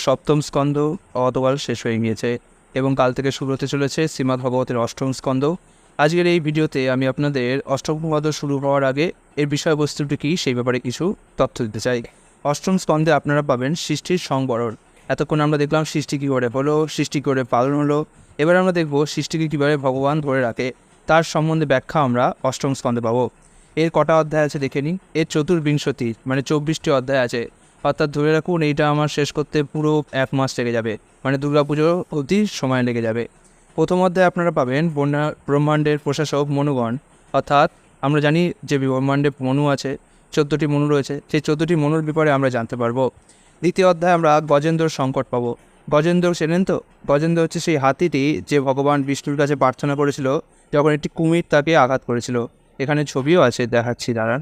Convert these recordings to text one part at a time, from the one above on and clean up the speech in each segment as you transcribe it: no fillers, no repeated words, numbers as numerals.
সপ্তম স্কন্ধ গতকাল শেষ হয়ে গিয়েছে এবং কাল থেকে শুরু হতে চলেছে শ্রীমদ্ভগবতের অষ্টম স্কন্ধ। আজকের এই ভিডিওতে আমি আপনাদের অষ্টম স্কন্ধ শুরু হওয়ার আগে এর বিষয়বস্তুটি কী সেই ব্যাপারে কিছু তথ্য দিতে চাই। অষ্টম স্কন্ধে আপনারা পাবেন সৃষ্টির সংবরণ। এতক্ষণ আমরা দেখলাম সৃষ্টি কী করে হলো, সৃষ্টি করে পালন হলো। এবার আমরা দেখব সৃষ্টিকে কীভাবে ভগবান ধরে রাখে তার সম্বন্ধে ব্যাখ্যা আমরা অষ্টম স্কন্ধে পাবো। এর কটা অধ্যায় আছে দেখে নিন। এর চতুর্বিংশতি মানে 24টি অধ্যায় আছে। অর্থাৎ ধরে রাখুন এইটা আমার শেষ করতে পুরো 1 মাস লেগে যাবে, মানে দুর্গাপুজো অবধি সময় লেগে যাবে। প্রথম অধ্যায়ে আপনারা পাবেন ব্রহ্মাণ্ডের প্রশাসক মনুগণ, অর্থাৎ আমরা জানি যে ব্রহ্মাণ্ডে মনু আছে, 14টি মনু রয়েছে, সেই 14টি মনুর ব্যাপারে আমরা জানতে পারবো। দ্বিতীয় অধ্যায়ে আমরা গজেন্দ্রর সংকট পাবো। গজেন্দ্র চেনেন তো? গজেন্দ্র হচ্ছে সেই হাতিটি যে ভগবান বিষ্ণুর কাছে প্রার্থনা করেছিল যখন একটি কুমির তাকে আঘাত করেছিল। এখানে ছবিও আছে, দেখাচ্ছি দাঁড়ান।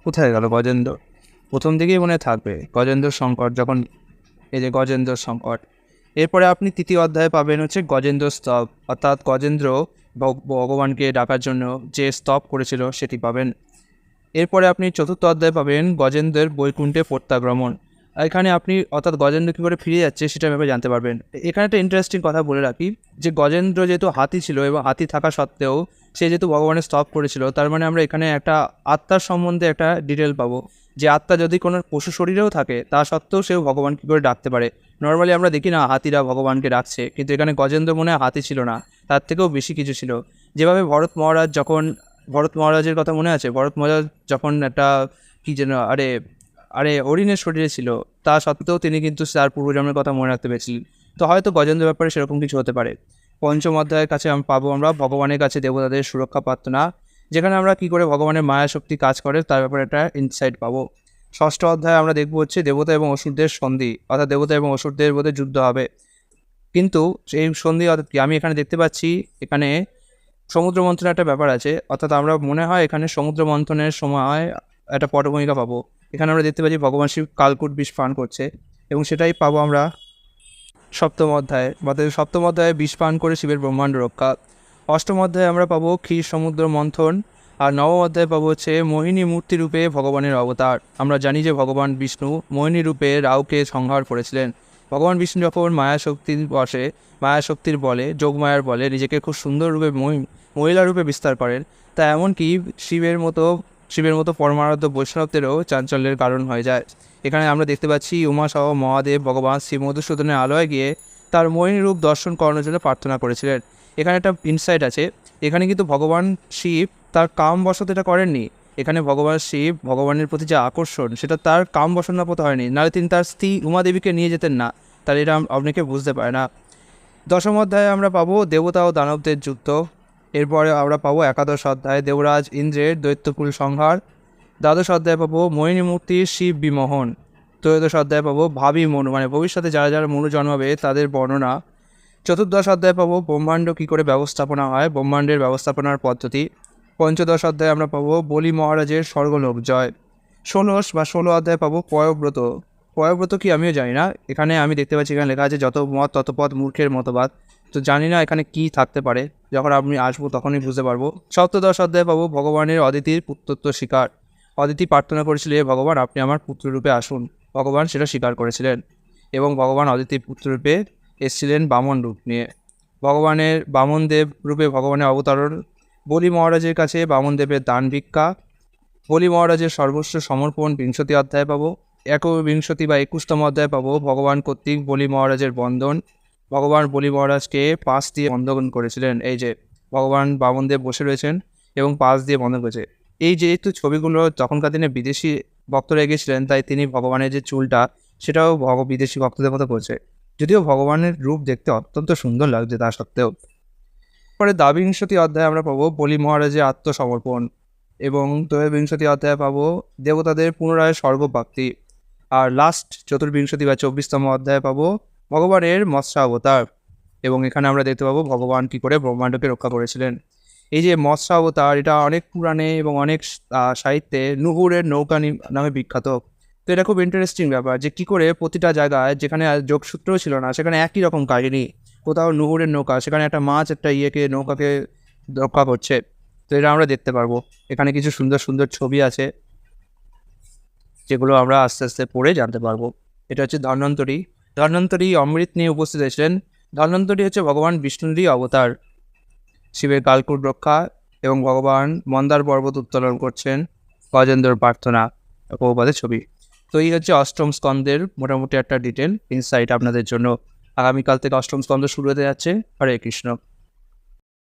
কোথায় গেল গজেন্দ্র? প্রথম দিকেই মনে থাকবে গজেন্দ্র সংকট, যখন এই যে গজেন্দ্র সংকট। এরপরে আপনি তৃতীয় অধ্যায়ে পাবেন হচ্ছে গজেন্দ্র স্তব, অর্থাৎ গজেন্দ্র ভগবানকে ডাকার জন্য যে স্তব করেছিল সেটি পাবেন। এরপরে আপনি চতুর্থ অধ্যায়ে পাবেন গজেন্দ্রের বৈকুণ্ঠে প্রত্যাগমন। এখানে আপনি অর্থাৎ গজেন্দ্র কী করে ফিরে যাচ্ছে সেটা ব্যাপারে জানতে পারবেন। এখানে একটা ইন্টারেস্টিং কথা বলে রাখি যে গজেন্দ্র যেহেতু হাতি ছিল এবং হাতি থাকা সত্ত্বেও সে যেহেতু ভগবানের স্তব করেছিল, তার মানে আমরা এখানে একটা আত্মার সম্বন্ধে একটা ডিটেল পাবো যে আত্মা যদি কোনো পশু শরীরেও থাকে তা সত্ত্বেও সেও ভগবান কী করে ডাকতে পারে। নর্মালি আমরা দেখি না হাতিরা ভগবানকে ডাকছে, কিন্তু এখানে গজেন্দ্র মনে হয় হাতি ছিল না, তার থেকেও বেশি কিছু ছিল। যেভাবে ভরত মহারাজের কথা মনে আছে, ভরত মহারাজ যখন একটা কী যেন হরিণের শরীরে ছিল, তা সত্ত্বেও তিনি কিন্তু তার পূর্বজন্মের কথা মনে রাখতে পেরেছিলেন। তো হয়তো গজেন্দ্রের ব্যাপারে সেরকম কিছু হতে পারে। পঞ্চম অধ্যায়ের কাছে আমরা ভগবানের কাছে দেবতাদের সুরক্ষা প্রার্থনা, যেখানে আমরা কী করে ভগবানের মায়া শক্তি কাজ করে তার ব্যাপারে একটা ইনসাইট পাবো। ষষ্ঠ অধ্যায়ে আমরা দেখবো হচ্ছে দেবতা এবং অসুরদের সন্ধি, অর্থাৎ দেবতা এবং অসুরদের মধ্যে যুদ্ধ হবে। কিন্তু এই সন্ধি অর্থাৎ কি আমি এখানে দেখতে পাচ্ছি, এখানে সমুদ্র মন্থনের একটা ব্যাপার আছে, অর্থাৎ আমরা মনে হয় এখানে সমুদ্র মন্থনের সময় একটা পটভূমিকা পাবো। এখানে আমরা দেখতে পাচ্ছি ভগবান শিব কালকূট বিষ পান করছে এবং সেটাই পাবো আমরা সপ্তম অধ্যায়ে। সপ্তম অধ্যায়ে বিষ পান করে শিবের ব্রহ্মাণ্ড রক্ষা। অষ্টম অধ্যায়ে আমরা পাবো ক্ষীর সমুদ্র মন্থন। আর নবম অধ্যায়ে পাবো হচ্ছে মোহিনী মূর্তি রূপে ভগবানের অবতার। আমরা জানি যে ভগবান বিষ্ণু মোহিনী রূপে রাহুকে সংহার করেছিলেন। ভগবান বিষ্ণু যখন মায়াশক্তির বলে যোগমায়ার বলে নিজেকে খুব সুন্দর রূপে মহিলা রূপে বিস্তার করেন, তা এমনকি শিবের মতো পরমারাধ্য বৈষ্ণবদেরও চাঞ্চল্যের কারণ হয়ে যায়। এখানে আমরা দেখতে পাচ্ছি উমা সহ মহাদেব ভগবান শ্রী মধুসূদনের আলয়ে গিয়ে তার মোহিনী রূপ দর্শন করানোর জন্য প্রার্থনা করেছিলেন। এখানে একটা ইনসাইট আছে, এখানে কিন্তু ভগবান শিব তার কাম বশত এটা করেননি। এখানে ভগবান শিব ভগবানের প্রতি যে আকর্ষণ সেটা তার কাম বশনাপত হয়নি, নাহলে তিনি তার স্ত্রী উমাদেবীকে নিয়ে যেতেন না। তাহলে এটা অনেকে বুঝতে পারে না। দশম অধ্যায়ে আমরা পাবো দেবতা ও দানবদের যুদ্ধ। এরপরে আমরা পাবো একাদশ অধ্যায়ে দেবরাজ ইন্দ্রের দৈত্যকুল সংহার। দ্বাদশ অধ্যায়ে পাবো মোহিনী মূর্তির শিব বিমোহন। ত্রয়োদশ অধ্যায়ে পাবো ভাবী মনু, মানে ভবিষ্যতে যারা যারা মনু জন্মাবে তাদের বর্ণনা। চতুর্দশ অধ্যায়ে পাবো ব্রহ্মাণ্ড কী করে ব্যবস্থাপনা হয়, ব্রহ্মাণ্ডের ব্যবস্থাপনার পদ্ধতি। পঞ্চদশ অধ্যায়ে আমরা পাবো বলি মহারাজের স্বর্গলোক জয়। ষোলো অধ্যায়ে পাবো পয়ব্রত। পয়ব্রত কি আমিও জানি না, এখানে আমি দেখতে পাচ্ছি এখানে লেখা আছে যত মত তত পথ মূর্খের মতবাদ। তো জানি না এখানে কি থাকতে পারে, যখন আমি আসবো তখনই বুঝতে পারবো। সপ্তদশ অধ্যায়ে পাবো ভগবানের অদিতির পুত্রত্ব স্বীকার। অদিতি প্রার্থনা করেছিল হে ভগবান আপনি আমার পুত্ররূপে আসুন, ভগবান সেটা স্বীকার করেছিলেন এবং ভগবান অদিতির পুত্ররূপে এসেছিলেন বামন রূপ নিয়ে। বামনদেব রূপে ভগবানের অবতারণ। বলি মহারাজের কাছে বামনদেবের দান ভিক্ষা। বলি মহারাজের সর্বস্ব সমর্পণ 20 অধ্যায়ে পাবো। 21তম অধ্যায়ে পাবো ভগবান কর্তৃক বলি মহারাজের বন্ধন। ভগবান বলি মহারাজকে পাশ দিয়ে বন্ধন করেছিলেন, এই যে ভগবান বামনদেব বসে রয়েছেন এবং পাশ দিয়ে বন্ধন করেছে। এই যেহেতু ছবিগুলো তখনকার দিনে বিদেশি ভক্তরা এগিয়েছিলেন, তাই তিনি ভগবানের যে চুলটা সেটাও বিদেশি ভক্তদের মতো করছে, যদিও ভগবানের রূপ দেখতে অত্যন্ত সুন্দর লাগছে তা সত্ত্বেও। পরে দ্বাবিংশতি অধ্যায়ে আমরা পাবো বলি মহারাজের আত্মসমর্পণ এবং ত্রয়োবিংশতি অধ্যায়ে পাবো দেবতাদের পুনরায় স্বর্গপ্রাপ্তি। আর লাস্ট চতুর্বিংশতি বা 24তম অধ্যায়ে পাবো ভগবানের মৎস্যাবতার এবং এখানে আমরা দেখতে পাবো ভগবান কী করে ব্রহ্মাণ্ডকে রক্ষা করেছিলেন। এই যে মৎস্যাবতার এটা অনেক পুরাণে এবং অনেক সাহিত্যে নুহুরের নৌকা নামে বিখ্যাত। তো এটা খুব ইন্টারেস্টিং ব্যাপার যে কী করে প্রতিটা জায়গায় যেখানে যোগসূত্রও ছিল না সেখানে একই রকম কাহিনী। কোথাও নুহুরের নৌকা, সেখানে একটা মাছ একটা নৌকাকে রক্ষা করছে। তো এটা আমরা দেখতে পারবো। এখানে কিছু সুন্দর সুন্দর ছবি আছে। যেগুলো আমরা আস্তে আস্তে পড়ে জানতে পারবো। এটা হচ্ছে ধন্বন্তরী। ধন্বন্তরী অমৃত নিয়ে উপস্থিত হয়েছিলেন। ধন্বন্তরী হচ্ছে ভগবান বিষ্ণুরই অবতার। শিবের কালকূট রক্ষা এবং ভগবান মন্দার পর্বত উত্তোলন করছেন গজেন্দ্র প্রার্থনা প্রভুপাদের ছবি। তো এই হচ্ছে অষ্টম স্কন্দের মোটামুটি একটা ডিটেল ইনসাইট আপনাদের জন্য। আগামীকাল থেকে অষ্টম স্কন্দ শুরু হতে যাচ্ছে। হরে কৃষ্ণ।